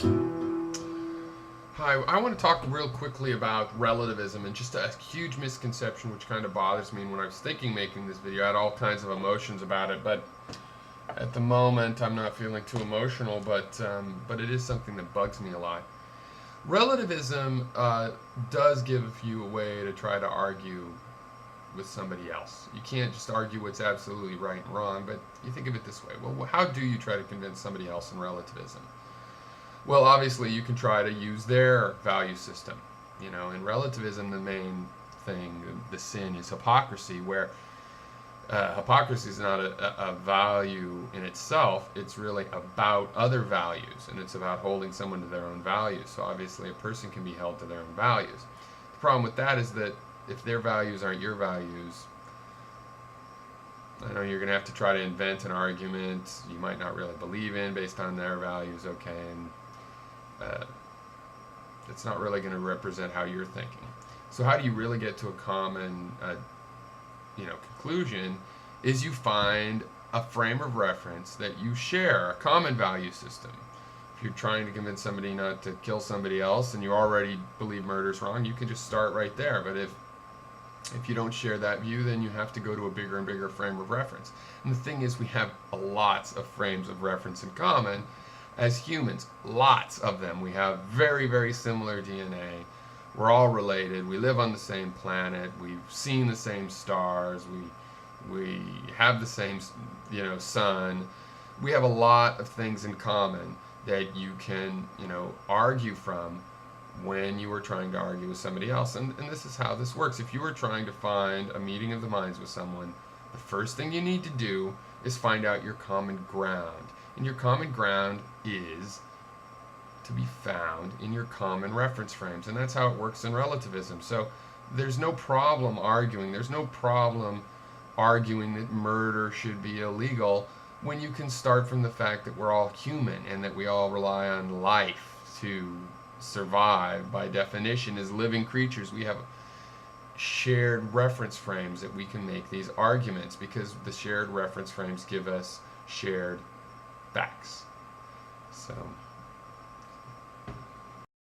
Hi, I want to talk real quickly about relativism and just a huge misconception which kind of bothers me. And when I was thinking making this video, I had all kinds of emotions about it, but at the moment I'm not feeling too emotional, but it is something that bugs me a lot. Relativism does give you a way to try to argue with somebody else. You can't just argue what's absolutely right and wrong, but you think of it this way. Well, how do you try to convince somebody else in relativism? Well, obviously, you can try to use their value system. You know, in relativism, the main thing, the sin, is hypocrisy, where hypocrisy is not a value in itself. It's really about other values, and it's about holding someone to their own values. So obviously, a person can be held to their own values. The problem with that is that if their values aren't your values, I know you're going to have to try to invent an argument you might not really believe in based on their values, okay, and it's not really going to represent how you're thinking. So how do you really get to a common conclusion is you find a frame of reference that you share, a common value system. If you're trying to convince somebody not to kill somebody else and you already believe murder's wrong, you can just start right there. But if you don't share that view, then you have to go to a bigger and bigger frame of reference. And the thing is, we have lots of frames of reference in common as humans, lots of them. We have very, very similar DNA. We're all related. We live on the same planet. We've seen the same stars. We have the same, sun. We have a lot of things in common that you can, argue from when you were trying to argue with somebody else. And this is how this works. If you were trying to find a meeting of the minds with someone, the first thing you need to do is find out your common ground. And your common ground is to be found in your common reference frames. And that's how it works in relativism. So there's no problem arguing. There's no problem arguing that murder should be illegal when you can start from the fact that we're all human and that we all rely on life to survive. By definition, as living creatures, we have shared reference frames that we can make these arguments because the shared reference frames give us shared facts. So